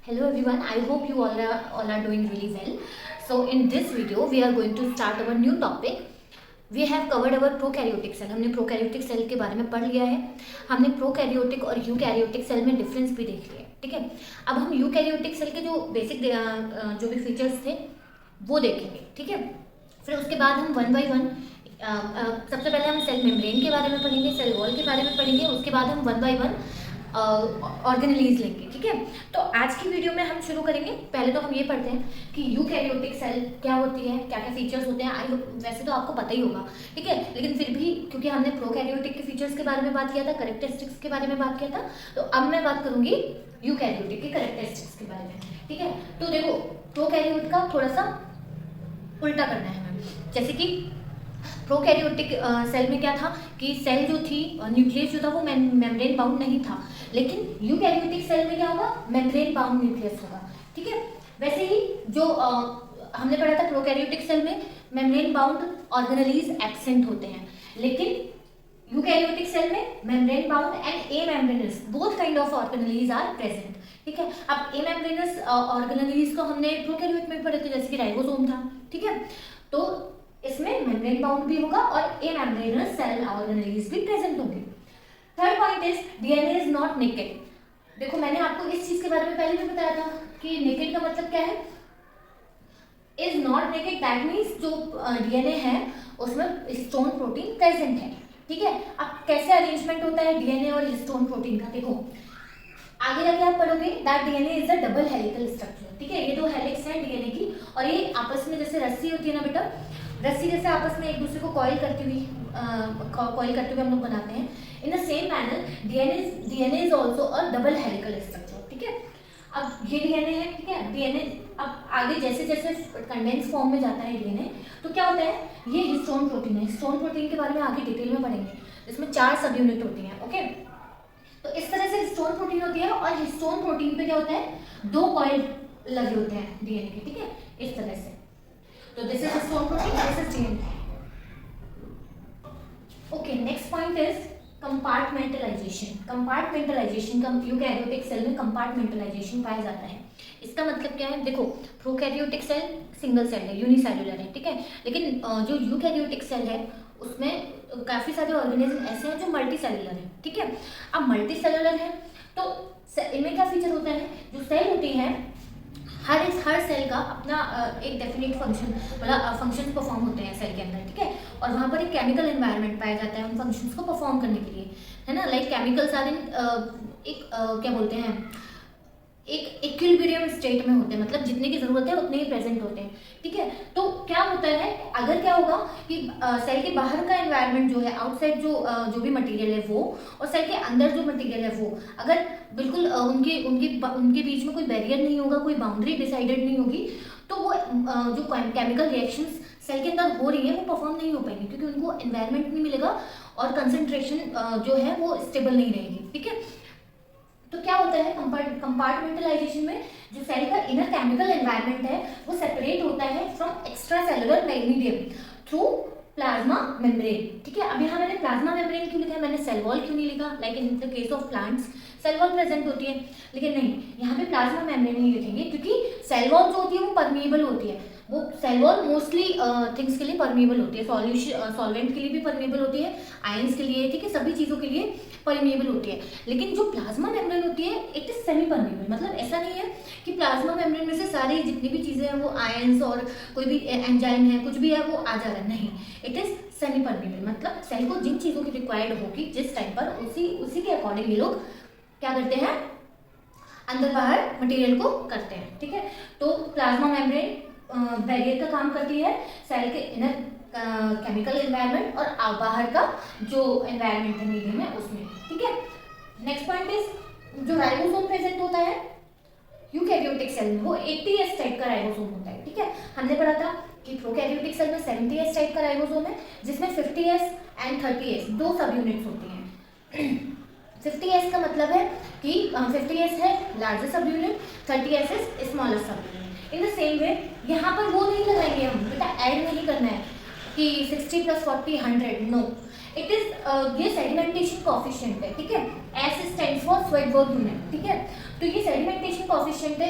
Hello everyone, I hope you all are doing really well. So in this video we are going to start our new topic. We have covered our prokaryotic cell. हमने prokaryotic cell के बारे में पढ़ लिया है. हमने prokaryotic और eukaryotic cell में डिफरेंस भी देख लिया है. ठीक है, अब हम यूकैरियोटिक सेल के जो बेसिक जो भी फीचर्स थे वो देखेंगे. ठीक है, फिर उसके बाद हम वन बाय वन सबसे पहले हम सेल मेम्ब्रेन के बारे में पढ़ेंगे, सेल वॉल के बारे में पढ़ेंगे, उसके बाद हम वन बाय वन ऑर्गेनेलीज लेंगे. ठीक है, तो आज की वीडियो में हम शुरू करेंगे. पहले तो हम ये पढ़ते हैं कि यूकैरियोटिक सेल क्या होती है, क्या क्या फीचर्स होते हैं. वैसे तो आपको पता ही होगा, ठीक है, लेकिन फिर भी क्योंकि हमने प्रोकैरियोटिक के फीचर्स के बारे में बात किया था, कैरेक्टरिस्टिक्स के बारे में बात किया था, तो अब मैं बात करूंगी यूकैरियोटिक के कैरेक्टरिस्टिक्स के बारे में. ठीक है, तो देखो प्रोकैरियोट का थोड़ा सा उल्टा करना है हमें. जैसे कि प्रोकैरियोटिक सेल में क्या था कि सेल जो थी, न्यूक्लियस जो था वो मेम्ब्रेन बाउंड नहीं था, लेकिन यूकैरियोटिक सेल में क्या होगा, मेम्ब्रेन बाउंड न्यूक्लियस होगा. ठीक है, वैसे ही जो हमने पढ़ा था प्रोकैरियोटिक सेल में मेम्ब्रेन बाउंड ऑर्गेनेलीज एब्सेंट होते हैं, लेकिन यूकैरियोटिक सेल में membrane bound and a membranous both kind of organelles are present. ठीक है, अब ए मेम्ब्रेनस ऑर्गेनेलीज को हमने प्रोकैरियोट में पढ़े थे, जैसे कि राइबोसोम था. ठीक है, तो इसमें मेम्ब्रेन बाउंड भी होगा और ए मेम्ब्रेनस सेल ऑर्गेनेलीज भी प्रेजेंट होंगे. Third point is DNA is not naked. देखो मैंने आपको इस चीज के बारे में पहले भी बताया था कि नेकेड का मतलब क्या है. Is not naked that means जो डीएनए है उसमें हिस्टोन प्रोटीन प्रेजेंट है. ठीक है, अब कैसे अरेंजमेंट होता है डीएनए और हिस्टोन प्रोटीन का, देखो आगे जाके आप पढ़ोगे that DNA is a double helical structure. ठीक है, ये दो हेलिक्स है डीएनए की और ये आपस में जैसे रस्सी होती है ना बेटा, रस्सी जैसे आपस में एक दूसरे को कॉइल करते हुए हम लोग बनाते हैं. In the same manner DNA is also a double helical structure. ठीक है, अब ये डीएनए है. ठीक है, डीएनए अब आगे जैसे जैसे कंडेंस फॉर्म में जाता है डीएनए, तो क्या होता है, ये हिस्टोन प्रोटीन है. हिस्टोन प्रोटीन के बारे में आगे डिटेल में पढ़ेंगे. इसमें 4 सब यूनिट होती हैं. ओके, तो इस तरह से हिस्टोन प्रोटीन होती है और हिस्टोन प्रोटीन पे क्या होता है, 2 कॉइल लगे होते हैं डीएनए के. ठीक है, इस तरह से. तो this is histone protein, this is DNA. Okay, next point is compartmentalisation. Compartmentalisation का यूकैरियोटिक सेल में कंपार्टमेंटलाइजेशन पाया जाता है. इसका मतलब क्या है, देखो प्रोकैरियोटिक सेल सिंगल सेल है, यूनिसेल्युलर है. ठीक है, लेकिन जो यूकैरियोटिक सेल है उसमें काफी सारे ऑर्गेनिज्म ऐसे हैं जो मल्टी सेलुलर है. ठीक है, अब मल्टी सेलुलर है तो इनमें क्या फीचर होता है, जो सेल होती है हर सेल का अपना एक डेफिनेट फंक्शन मतलब फंक्शन परफॉर्म होते हैं सेल के अंदर. ठीक है, और वहाँ पर एक केमिकल एनवायरनमेंट पाया जाता है उन फंक्शंस को परफॉर्म करने के लिए, है ना. लाइक केमिकल्स आर इन एक क्या बोलते हैं, एक इक्विलिब्रियम स्टेट में होते हैं, मतलब जितने की जरूरत है उतने ही प्रेजेंट होते हैं. ठीक है, तो क्या होता है, अगर क्या होगा कि सेल के बाहर का एनवायरनमेंट जो है, आउटसाइड जो भी मटेरियल है वो, और सेल के अंदर जो मटेरियल है वो, अगर बिल्कुल उनके बीच में कोई बैरियर नहीं होगा, कोई बाउंड्री डिसाइडेड नहीं होगी, तो वो जो केमिकल रिएक्शंस सेल के अंदर हो रही है वो परफॉर्म नहीं हो पाएंगी, क्योंकि उनको एनवायरनमेंट नहीं मिलेगा और कंसंट्रेशन जो है वो स्टेबल नहीं रहेगी. ठीक है, तो क्या होता है कंपार्टमेंटलाइजेशन में जो सेल का इनर केमिकल एनवायरनमेंट है वो सेपरेट होता है from extra cellular medium through plasma membrane. ठीक है, अब यहाँ मैंने प्लाज्मा मेम्ब्रेन क्यों लिखा है, मैंने सेल वॉल क्यों नहीं लिखा. Like in the case of plants cell wall present होती है, लेकिन नहीं यहाँ पे प्लाज्मा मेम्ब्रेन नहीं लिखेंगे, क्योंकि सेल वॉल जो होती है वो परमिएबल होती है. वो सेल वॉल मोस्टली थिंग्स के लिए परमिएबल होती है, सॉल्वेंट के लिए भी परमिएबल होती है, आयंस के लिए, ठीक है, सभी चीज़ों के लिए परमिएबल होती है. लेकिन जो प्लाज्मा मेम्ब्रेन होती है इट इज सेमी परमिएबल. मतलब ऐसा नहीं है कि प्लाज्मा मेम्ब्रेन में से सारी जितनी भी चीज़ें हैं वो आयंस और कोई भी एंजाइम है कुछ भी है वो आ जा रहा है, नहीं, इट इज सेमी परमिएबल. मतलब सेल को जिन चीज़ों की रिक्वायर्ड होगी जिस टाइम पर उसी के अकॉर्डिंग ये लोग क्या करते हैं, अंदर बाहर मटेरियल को करते हैं. ठीक है, तो प्लाज्मा मेम्ब्रेन बैरियर का काम करती है सेल के इनर केमिकल एनवायरनमेंट और बाहर का जो एनवायरनमेंट है मीडियम है उसमें. ठीक है, नेक्स्ट पॉइंट इज जो राइबोसोम प्रेजेंट होता है यूकैरियोटिक सेल में वो 80S टाइप का राइबोसोम होता है. ठीक है, हमने पढ़ा था कि प्रोकैरियोटिक सेल में 70S टाइप का राइबोसोम है, जिसमें 50S एंड 30S 2 सब यूनिट्स होती हैं. 50S का मतलब है कि 50S है लार्जर सब यूनिट, 30S इज स्मॉलर सब unit. In the same way यहाँ पर वो नहीं लगाएंगे हम, बेटा ऐड नहीं करना है, कि 60 + 40 100, नो, इट इज ये सेडिमेंटेशन कोफिशिएंट है, ठीक है। एस स्टैंड्स फॉर स्वेटवर्क यूनिट, ठीक है। तो ये सेडिमेंटेशन कोफिशिएंट है,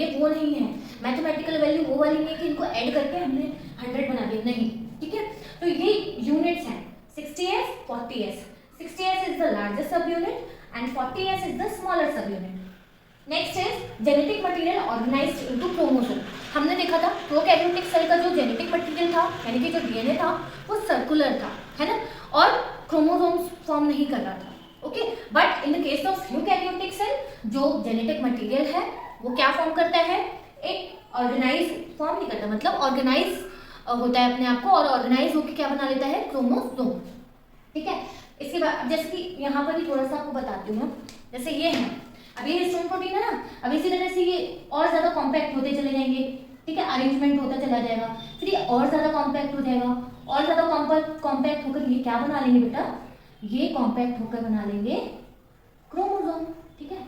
ये वो नहीं है, मैथमेटिकल वैल्यू वो वाली नहीं है कि इनको ऐड करके हमने 100 बना दिया, नहीं, ठीक है। तो ये यूनिट्स हैं 60s 40s। 60s is the largest सब unit and 40s is the smaller सब unit. Next is genetic material organised into chromosome. हमने देखा था प्रोकैरियोटिक सेल का जो जेनेटिक मटेरियल था, यानी कि जो डीएनए था, वो सर्कुलर था, है ना, और क्रोमोसोम्स फॉर्म नहीं कर रहा था, okay. But in the case of eukaryotic cell जो जेनेटिक मटेरियल है वो क्या फॉर्म करता है, एक ऑर्गेनाइज फॉर्म नहीं करता, मतलब ऑर्गेनाइज होता है अपने आप को, और ऑर्गेनाइज होकर क्या बना लेता है, क्रोमोसोम, ठीक है। इसके बाद जैसे कि यहाँ पर ही थोड़ा सा आपको बताती हूँ, जैसे ये है, अब ये हिस्टोन प्रोटीन है ना, अब इसी तरह से ये और ज्यादा कॉम्पैक्ट होते चले जाएंगे, ठीक है, अरेंजमेंट होता चला जाएगा, फिर ये और ज्यादा कॉम्पैक्ट हो जाएगा, और ज्यादा कॉम्पैक्ट होकर ये क्या बना लेंगे बेटा, ये कॉम्पैक्ट होकर बना लेंगे क्रोमोसोम, ठीक है,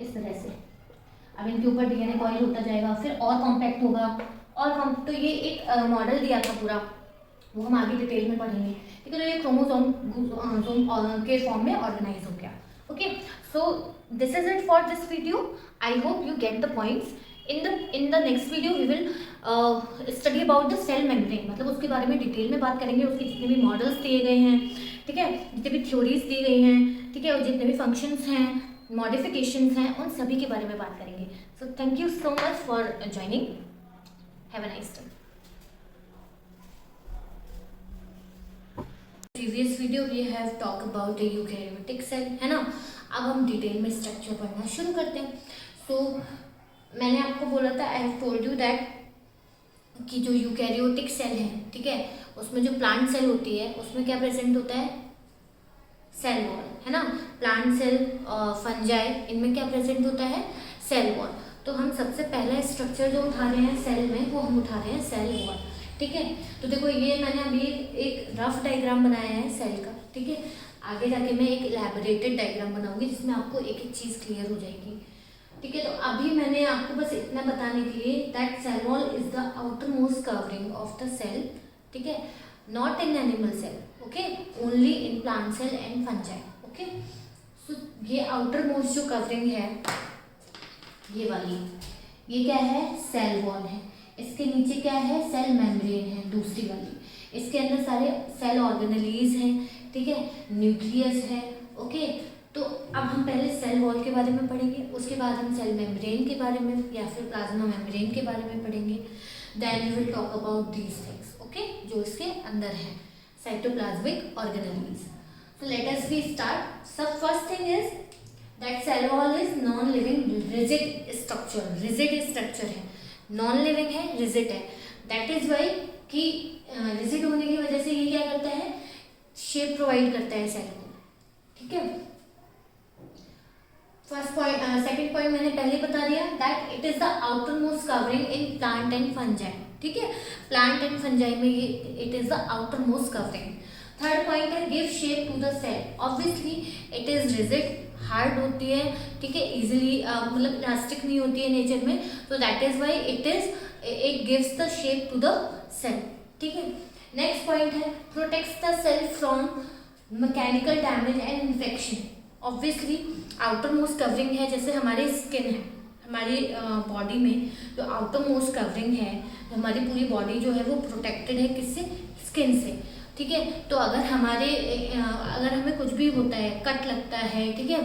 इस तरह से। अब इनके ऊपर डीएनए कॉइल होता जाएगा, फिर और कॉम्पैक्ट होगा, और तो ये एक मॉडल दिया था पूरा, वो हम आगे डिटेल में पढ़ेंगे, ठीक है। तो ये क्रोमोसोम के फॉर्म में ऑर्गेनाइज हो गया, okay. So this is it for this video. I hope you get the points. In the next video we will study about the cell membrane, मतलब उसके बारे में डिटेल में बात करेंगे, उसके जितने भी मॉडल्स दिए गए हैं, ठीक है, जितने भी थ्योरीज दी गई हैं, ठीक है, और जितने भी फंक्शंस हैं, मॉडिफिकेशंस हैं, उन सभी के बारे में बात करेंगे। So thank you so much for joining. Have a nice day. Previous video we have talk about a eukaryotic cell, है ना। अब हम डिटेल में स्ट्रक्चर पढ़ना शुरू करते हैं। सो मैंने आपको बोला था, I have told you that कि जो यूकैरियोटिक सेल है, ठीक है, उसमें जो प्लांट सेल होती है उसमें क्या प्रेजेंट होता है, सेल वॉल, है ना। प्लांट सेल, फंजाई, इनमें क्या प्रेजेंट होता है, सेल वॉल। तो हम सबसे पहला स्ट्रक्चर जो उठा रहे हैं सेल में, वो हम उठा रहे हैं सेल वॉल, ठीक है। तो देखो ये मैंने अभी एक रफ डायग्राम बनाया है सेल का, ठीक है। आगे जाके मैं एक इलैबोरेटेड डायग्राम बनाऊंगी जिसमें आपको एक एक चीज़ क्लियर हो जाएगी, ठीक है। तो अभी मैंने आपको बस इतना बताने के लिए that cell wall is the outer most covering of the cell, ठीक है, not in animal cell, okay, only in plant cell and fungi, okay. So ये आउटर मोस्ट जो कवरिंग है ये वाली, ये क्या है, सेल वॉल है। इसके नीचे क्या है, सेल मेम्ब्रेन है, दूसरी वाली। इसके अंदर सारे सेल ऑर्गेनेलीज हैं, ठीक है, न्यूक्लियस है, ओके। तो अब हम पहले सेल वॉल के बारे में पढ़ेंगे, उसके बाद हम सेल मेम्ब्रेन के बारे में या फिर प्लाज्मा मेम्ब्रेन के बारे में पढ़ेंगे। Then we will talk about these things, okay, जो इसके अंदर है, cytoplasmic organelles. So let us be start. सब first thing is that cell wall is non living rigid structure, rigid structure है, नॉन लिविंग है, रिजिड है। That is why कि rigid होने की वजह से ये क्या करता है, शेप प्रोवाइड करता है सेल को, ठीक है। फर्स्ट पॉइंट, सेकंड पॉइंट मैंने पहले बता दिया that it is the outer most covering in plant and fungi, ठीक है, प्लांट एंड फंजाई में ये it is the outer most covering. Third point है give shape to the cell. Obviously it is rigid, hard होती है, ठीक है, easily मतलब इलास्टिक नहीं होती है नेचर में, तो that is why it gives the shape to the cell, ठीक है। नेक्स्ट पॉइंट है protects the cell from mechanical damage and infection. Obviously outer most covering है, जैसे हमारी स्किन है, हमारी बॉडी में जो आउटर मोस्ट कवरिंग है, हमारी पूरी बॉडी जो है वो प्रोटेक्टेड है किससे, स्किन से, ठीक है। तो अगर हमें कुछ भी होता है, कट लगता है, ठीक है,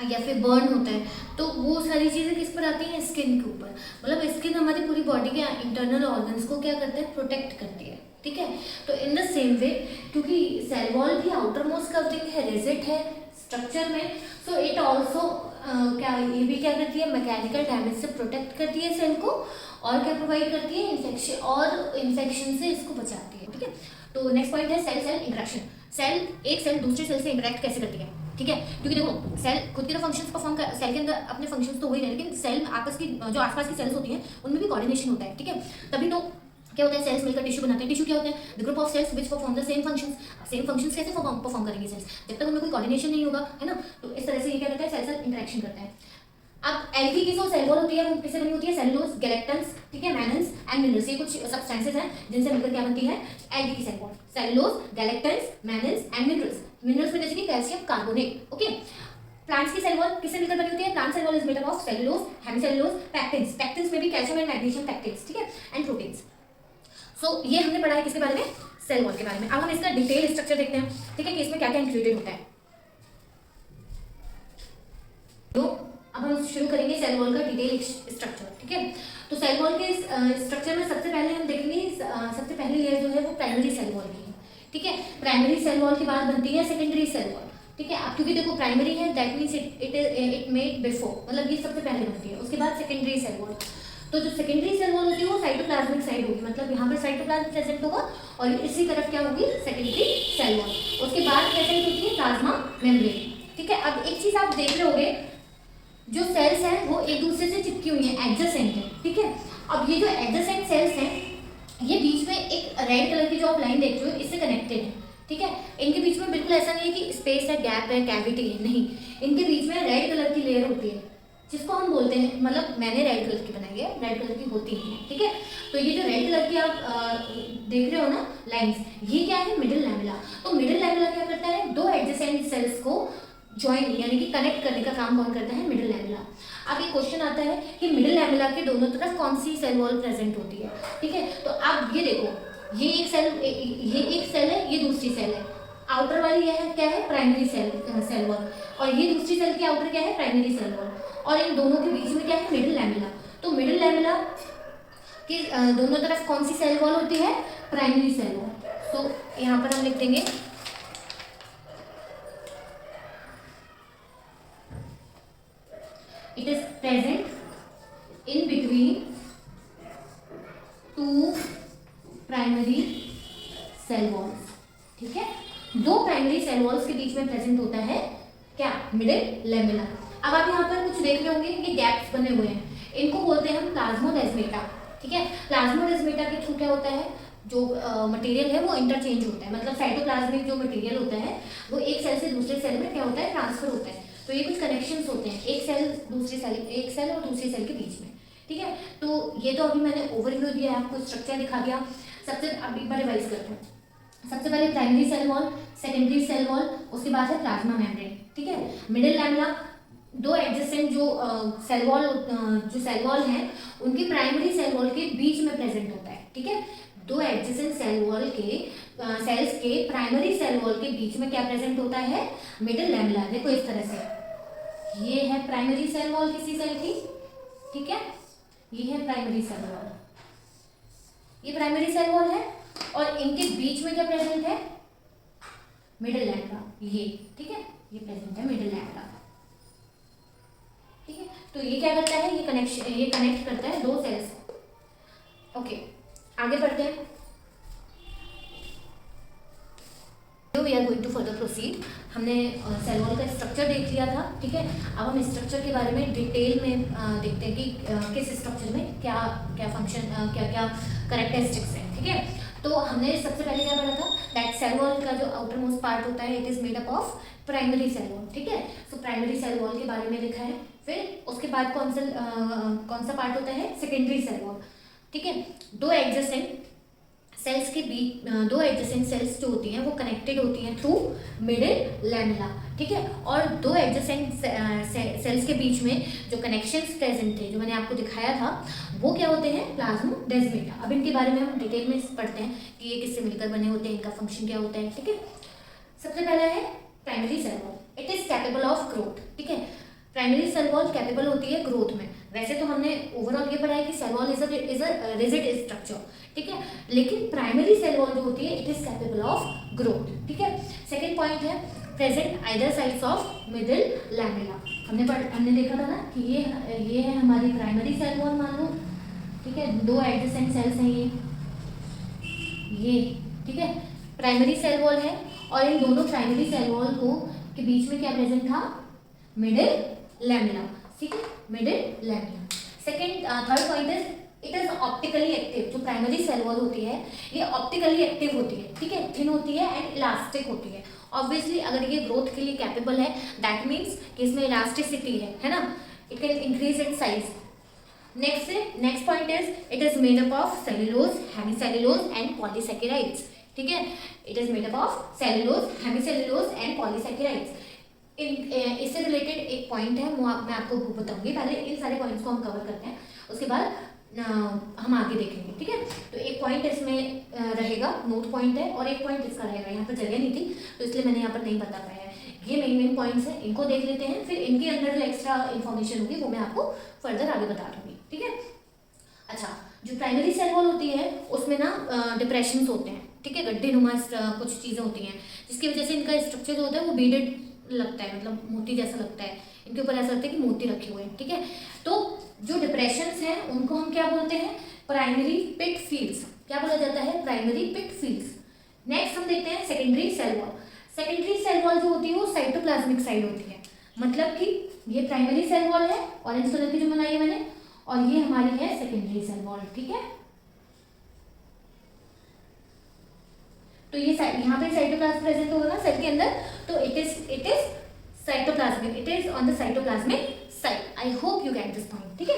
या फिर बर्न होता है, तो वो सारी चीज़ें किस पर आती हैं, स्किन के ऊपर। मतलब स्किन हमारी पूरी बॉडी के इंटरनल ऑर्गन्स को क्या करता है, प्रोटेक्ट करती है, ठीक है। तो इन द सेम वे क्योंकि सेल वॉल भी आउटर मोस्ट कवरिंग है, रिजिड है स्ट्रक्चर में, सो इट ऑल्सो ये भी क्या करती है, मैकेनिकल डैमेज से प्रोटेक्ट करती है सेल को, और क्या प्रोवाइड करती है, इन्फेक्शन से इसको बचाती है, ठीक है। तो नेक्स्ट पॉइंट है सेल सेल इंटरेक्शन। एक सेल दूसरे सेल से इंटरेक्ट कैसे करती है, ठीक है, क्योंकि देखो सेल खुद के तो फंक्शंस परफॉर्म कर, सेल के अंदर अपने फंक्शंस तो हो ही रहे, लेकिन सेल आपस की जो आसपास की सेल्स होती हैं उनमें भी कोऑर्डिनेशन होता है, ठीक है। तभी तो क्या होता है, सेल्स मिलकर टिश्यू बनाते हैं। टिश्यू क्या होता है, the group of cells which perform the same functions कैसे परफॉर्म करेंगे सेल्स, जब तक उनमें कोई कोऑर्डिनेशन नहीं होगा, है ना। तो इस तरह से ये क्या करता है, सेल सेल इंटरेक्शन करता है। अब एल्गी की जो सेल वॉल होती है वो किससे बनी होती है? सेलुलोज, गैलेक्टन्स, ठीक है, मैनन्स एंड मिनरल्स, ये कुछ सब्सटेंसेस हैं जिनसे मिलकर क्या बनती है? एल्गी की cell wall. Cellulose, galactans, mannans and minerals. Minerals में जैसे कि कैल्शियम कार्बोनेट। ओके, प्लांट्स की सेल वॉल किससे मिलकर बनी होती है? Plant cell wall is made up of cellulose, hemicellulose, pectins, pectins में भी कैल्शियम एंड मैग्नीशियम पैक्टिन्स, ठीक है, एंड प्रोटीन्स। सो ये हमने पढ़ा है किसके बारे में? सेल वॉल के बारे में। अब हम इसका डिटेल स्ट्रक्चर देखते हैं, ठीक है, कि इसमें क्या क्या इंक्लूडेड होता है। तो अब हम शुरू करेंगे सेल वॉल का डिटेल स्ट्रक्चर, ठीक है। तो सेल वॉल के स्ट्रक्चर में सबसे पहले हम देखेंगे सबसे पहली लेयर जो है वो प्राइमरी सेल वॉल की है, ठीक है। प्राइमरी सेल वॉल के बाद बनती है सेकेंडरी सेल वॉल, ठीक है। अब क्योंकि देखो प्राइमरी है that means it made before, मतलब ये सबसे पहले बनती है। उसके बाद सेकेंडरी सेल वॉल, तो जो सेकेंडरी सेल वॉल होती है वो साइटोप्लाज्मिक साइड होगी, मतलब यहाँ पर साइटोप्लाज्म प्रेजेंट होगा और इसी तरफ क्या होगी? Secondary cell wall. उसके बाद प्रेजेंट होती है प्लाज्मा मेम्ब्रेन, ठीक है। अब एक चीज आप देख रहे होगे, जो सेल्स हैं वो एक दूसरे से चिपकी हुई हैं, एडजेसेंट है, ठीक है। अब ये जो एडजेसेंट सेल्स हैं ये बीच में एक रेड कलर की जो आप लाइन देख रहे हो इससे कनेक्टेड है, ठीक है। इनके बीच में बिल्कुल ऐसा नहीं है कि स्पेस है, गैप है, कैविटी है, नहीं, इनके बीच में रेड कलर की लेयर होती है जिसको हम बोलते हैं, मतलब मैंने रेड कलर की बनाई है, रेड कलर की होती है, ठीक है। तो ये जो रेड कलर की आप देख रहे हो ना लाइंस, ये क्या है? Middle lamella. तो मिडिल लैमेला क्या करता है? दो एडजेसेंट सेल्स को ज्वाइन यानी कि कनेक्ट करने का काम कौन करता है? Middle lamella. अब ये क्वेश्चन आता है कि मिडिल लैमेला के दोनों तरफ कौन सी सेल वॉल प्रेजेंट होती है, ठीक है। तो अब ये देखो, ये एक सेल है, ये दूसरी सेल है, आउटर वाली यह है क्या है? प्राइमरी सेल वॉल, और ये दूसरी सेल की आउटर क्या है? प्राइमरी सेल वॉल, और इन दोनों के बीच में क्या है? Middle lamella. तो मिडिल लैमेला के दोनों तरफ कौन सी सेल वॉल होती है? Primary cell wall. तो यहाँ पर हम लिख देंगे it is present in between two primary cell walls, ठीक है। दो प्राइमरी सेल वॉल्स के बीच में प्रेजेंट होता है क्या? Middle lamella. अब आप यहाँ पर कुछ देख रहे होंगे, ये गैप्स बने हुए हैं, इनको बोलते हैं हम प्लाज्मोडेस्माटा, ठीक है। प्लाज्मोडेस्माटा के थ्रू क्या होता है? जो मटेरियल है वो इंटरचेंज होता है, मतलब साइटोप्लाज्मिक जो मटेरियल होता है वो एक सेल से दूसरे सेल में क्या होता है? ट्रांसफर होता है। तो ये कुछ कनेक्शंस होते हैं एक सेल और दूसरी सेल के बीच में, ठीक है। तो ये तो अभी मैंने ओवरव्यू दिया है, आपको स्ट्रक्चर दिखा दिया। सबसे अब एक बार रिवाइज करते हैं। सबसे पहले primary cell wall, secondary cell wall, उसके बाद है प्लाज्मा मेम्ब्रेन, ठीक है। मिडिल लैमेला, दो एडजेसेंट जो सेल वॉल है उनकी प्राइमरी सेल वॉल के बीच में प्रेजेंट होता है, ठीक है। दो एडजेसेंट सेल वॉल के सेल्स के प्राइमरी सेल वॉल के बीच में क्या प्रेजेंट होता है? Middle lamella. देखो इस तरह से, ये है प्राइमरी सेल वॉल किसी सेल की, ठीक है, ये है प्राइमरी सेल वॉल, ये प्राइमरी सेल वॉल है, और इनके बीच में क्या प्रेजेंट है? मिडिल लैमेला, ये, ठीक है, ये प्रेजेंट है मिडिल लैमेला, ठीक है। तो ये क्या करता है? ये कनेक्ट करता है दो सेल्स को। ओके, आगे बढ़ते हैं। We are going to further proceed. हमने सेल वॉल का स्ट्रक्चर देख लिया था, ठीक है। अब हम स्ट्रक्चर के बारे में डिटेल में देखते हैं कि किस स्ट्रक्चर में क्या क्या फंक्शन, क्या क्या करेक्टरिस्टिक्स हैं, ठीक है। तो हमने सबसे पहले क्या पढ़ा था? दैट सेल वॉल का जो आउटर मोस्ट पार्ट होता है it is made up of primary cell wall, ठीक है। सो प्राइमरी सेल वॉल के बारे में लिखा है। फिर उसके बाद कौन सा पार्ट होता है? सेकेंडरी सेल वॉल, ठीक है। दो एडजेसेंट सेल्स के बीच, दो एडजेसेंट सेल्स जो होती हैं वो कनेक्टेड होती हैं थ्रू मिडिल लैमेला, ठीक है। और दो एडजेसेंट सेल्स के बीच में जो कनेक्शंस प्रेजेंट थे, जो मैंने आपको दिखाया था, वो क्या होते हैं? प्लाज्मोडेस्माटा। अब इनके बारे में हम डिटेल में पढ़ते हैं कि ये किससे मिलकर बने होते हैं, इनका फंक्शन क्या होता है, ठीक है। सबसे पहला है primary cell wall, it is capable of growth, ठीक है। प्राइमरी सेल वॉल कैपेबल होती है ग्रोथ में। वैसे तो हमने ओवरऑल ये पढ़ा है कि cell wall is a rigid structure, ठीक है, लेकिन प्राइमरी सेल वॉल जो होती है it is capable of growth, ठीक है। सेकेंड पॉइंट है present either sides of middle lamella. हमने देखा था ना कि ये है हमारी प्राइमरी सेल वॉल, मान लो, ठीक है, दो एडजेसेंट सेल्स हैं ये, ठीक है, प्राइमरी सेल वॉल है, और इन दोनों प्राइमरी सेल वॉल को के बीच में क्या प्रेजेंट था? मिडिल लैमेला, ठीक है, middle lamella. Third point is it is optically active. जो प्राइमरी सेल वॉल होती है ये ऑप्टिकली एक्टिव होती है, ठीक है, थिन होती है एंड इलास्टिक होती है। ऑब्वियसली अगर ये ग्रोथ के लिए कैपेबल है दैट मीन्स कि इसमें इलास्टिसिटी है ना, It can increase its size. Next point is it is made up of cellulose, hemicellulose and polysaccharides. ठीक है, it is made up of cellulose, hemicellulose and polysaccharides. इससे रिलेटेड एक point है, मैं आपको बताऊंगी। पहले इन सारे पॉइंट्स को हम कवर करते हैं, उसके बाद हम आगे देखेंगे। ठीक है, तो एक पॉइंट इसमें रहेगा, नोट पॉइंट है, और एक पॉइंट इसका रहेगा। यहाँ पर जगह नहीं थी तो इसलिए मैंने यहाँ पर नहीं बता पाया। ये मेन पॉइंट्स हैं, इनको देख लेते हैं, फिर इनके अंदर जो एक्स्ट्रा इन्फॉर्मेशन होगी वो मैं आपको फर्दर आगे बता दूंगी। ठीक है, अच्छा, जो प्राइमरी सेल वॉल होती है उसमें ना डिप्रेशन होते हैं। ठीक है, गड्ढे नुमा कुछ चीज़ें होती हैं जिसकी वजह से इनका स्ट्रक्चर जो होता है वो बीडेड लगता है, मतलब मोती जैसा लगता है। इनके ऊपर ऐसा लगता है कि मोती रखे हुए हैं। ठीक है, तो जो डिप्रेशंस हैं उनको हम क्या बोलते हैं? प्राइमरी पिट फील्ड्स। क्या बोला जाता है? प्राइमरी पिट फील्ड्स। नेक्स्ट हम देखते हैं secondary cell wall. Secondary cell wall जो होती है वो साइटोप्लाज्मिक साइड होती है, मतलब कि ये प्राइमरी सेल वॉल है, ऑरेंज कलर की जो बनाई है मैंने, और ये हमारी है सेकेंडरी सेल वॉल। ठीक है, तो ये यहाँ पे साइटोप्लाज्म प्रेजेंट होगा ना सेल के अंदर, तो it is cytoplasmic, it is on the cytoplasmic side. I hope you get this point. ठीक है,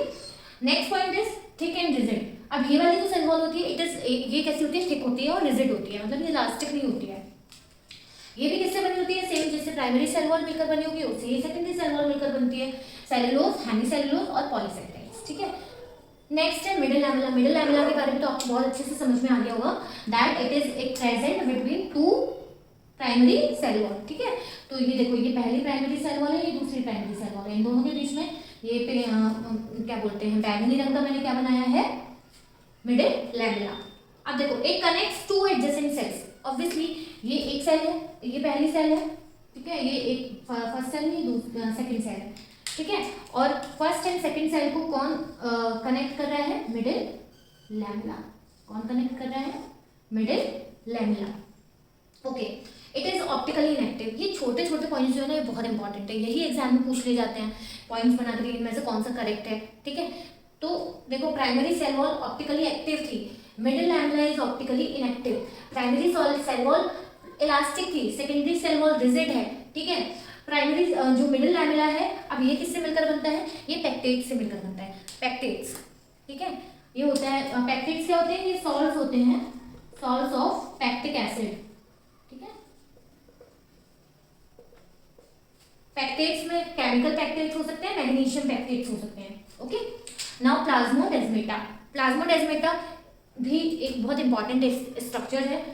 next point is thick and rigid. अब ये वाली जो सेल वॉल होती है ये कैसी होती है? थिक होती है और रिजिड होती है, मतलब ये इलास्टिक नहीं होती है। ये भी किससे बनी होती है? सेम जैसे प्राइमरी सेल वॉल मिलकर बनी होगी उससे ये सेकेंडरी सेल वॉल मिलकर बनती है, सेलुलोज, हेमीसेलुलोज और पॉलीसेकेराइड्स। ठीक है, नेक्स्ट है मिडिल लैमेला। मिडिल लैमेला के बारे में तो आपको बहुत अच्छे से समझ में आ गया होगा, दैट इट इज एक present between two primary cell wall. ठीक है, तो ये देखो, ये पहली प्राइमरी सेल वॉल है, ये दूसरी प्राइमरी सेल वॉल है। इन दोनों के बीच में ये क्या बोलते हैं, बैगनी रंग का मैंने क्या बनाया है? Middle lamella. अब देखो, it connects two adjacent sales. Obviously ये एक सेल है, ये पहली सेल है। ठीक है, ये एक फर्स्ट सेल है, सेकंड सेल है। ठीक है, और फर्स्ट एंड सेकंड सेल को कौन कनेक्ट कर रहा है? Middle lamella. कौन कनेक्ट कर रहा है? Middle lamella. Okay, it is optically inactive. ये छोटे छोटे पॉइंट्स जो है ना ये बहुत इंपॉर्टेंट है, यही एग्जाम में पूछ ले जाते हैं पॉइंट्स बना के, इनमें से कौन सा करेक्ट है। ठीक है, तो देखो, primary cell wall optically active थी, middle lamella is optically inactive. Primary cell wall elastic थी, सेकेंडरी सेल वॉल रिजिड है। ठीक है, प्राइमरी जो मिडिल लैमेला है, अब ये किससे मिलकर बनता है? ये पेक्टेट्स से मिलकर बनता है, पेक्टेट्स। ठीक है, ये होता है पेक्टेट्स। क्या होते हैं? ये सॉल्ट्स होते हैं, सॉल्ट्स ऑफ पैक्टिक एसिड। ठीक है, पेक्टेट्स में केमिकल पेक्टेट्स हो सकते हैं, मैग्नीशियम पेक्टेट्स हो सकते हैं। Okay, now plasmodesmata. प्लाज्मोडेस्माटा भी एक बहुत इंपॉर्टेंट स्ट्रक्चर है।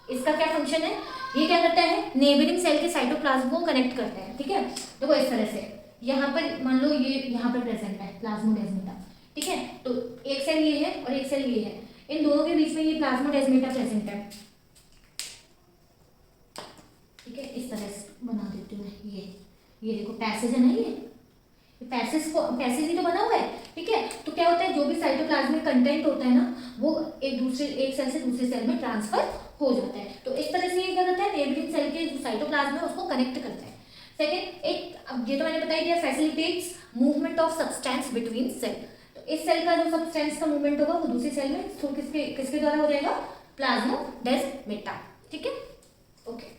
इसका क्या फंक्शन है? ये क्या करता है? नेबरिंग सेल के साइटोप्लाज्म को कनेक्ट करता है। ठीक है, देखो इस तरह से, यहाँ पर मान लो ये यहाँ पर प्रेजेंट है प्लाज्मोडेस्माटा। ठीक है, तो एक सेल ये है और एक सेल ये है, इन दोनों के बीच में ये प्लाज्मोडेस्माटा प्रेजेंट है। ठीक है, इस तरह से बना देती हूँ मैं। ये देखो पैसेज है ना, ये पैसेज ही तो बना हुआ है। ठीक है, तो क्या होता है, जो भी साइटोप्लाज्मिक कंटेंट होता है ना वो एक सेल से दूसरे सेल में ट्रांसफर हो जाता है। तो इस तरह से ये क्या करता है? नेबरिंग सेल के जो साइटोप्लाज्म है उसको कनेक्ट करता है। सेकेंड, अब ये तो मैंने बताया दिया, facilitates movement of substance between cell. तो इस सेल का जो सब्सटेंस का मूवमेंट होगा वो दूसरी सेल में तो किसके द्वारा हो जाएगा? प्लाज्मोडेस्माटा। ठीक है, ओके।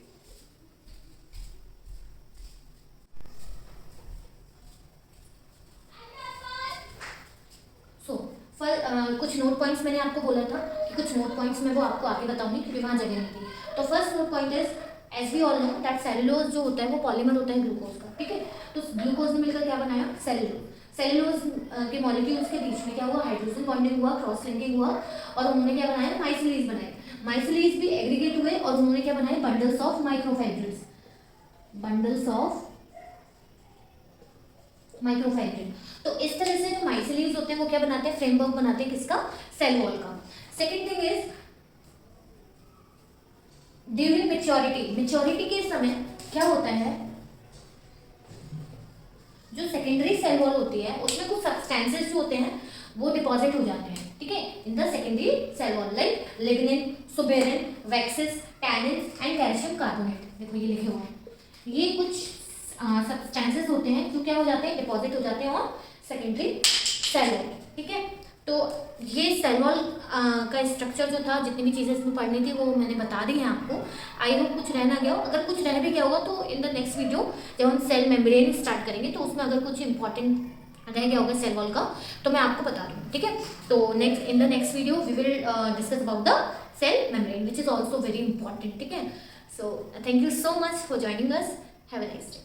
कुछ नोट पॉइंट्स मैंने आपको बोला था कि कुछ नोट पॉइंट्स मैं वो आपको आगे बताऊंगी क्योंकि वहाँ जगह नहीं थी। तो first note point is, as we all know that cellulose जो होता है वो पॉलीमर होता है ग्लूकोज का। ठीक है, तो ग्लूकोज ने मिलकर क्या बनाया? सेलुलोज। सेलुलोज के मॉलिक्यूल्स के बीच में क्या हुआ? हाइड्रोजन बॉन्डिंग हुआ, क्रॉस लिंकिंग हुआ, और उन्होंने क्या बनाया? माइसिलीज बनाए। माइसिलीज भी एग्रीगेट हुए और उन्होंने क्या बनाए? Bundles of microfibrils. Bundles of microfibril. तो इस तरह से जो माइसिलीज होते हैं वो क्या बनाते हैं? फ्रेमवर्क बनाते हैं किसका? सेल वॉल का। Second thing is during maturity. Maturity के समय क्या होता है? जो सेकेंडरी सेल वॉल होती है उसमें कुछ सब्सटेंसेस जो होते हैं वो डिपॉजिट हो जाते हैं। ठीक है, in the secondary cell wall, like lignin, suberin, waxes, tannins and calcium carbonate. देखो ये लिखे हुए हैं, ये कुछ सब्सटेंसेस होते हैं जो क्या हो जाते हैं? डिपॉजिट हो जाते हैं और सेकेंडरी सेल वॉल। ठीक है, तो ये सेल वॉल का स्ट्रक्चर जो था, जितनी भी चीज़ें इसमें पढ़नी थी वो मैंने बता दी हैं आपको। आई होप कुछ रह ना गया हो। अगर कुछ रह भी गया होगा तो इन द नेक्स्ट वीडियो जब हम सेल मेम्ब्रेन स्टार्ट करेंगे तो उसमें अगर कुछ इंपॉर्टेंट रह गया होगा सेल वॉल का, तो मैं आपको बता दूँ, ठीक है। तो next in the next video we will discuss about the cell membrane which is also very important, ठीक है। So thank you so much for joining us, have a nice day.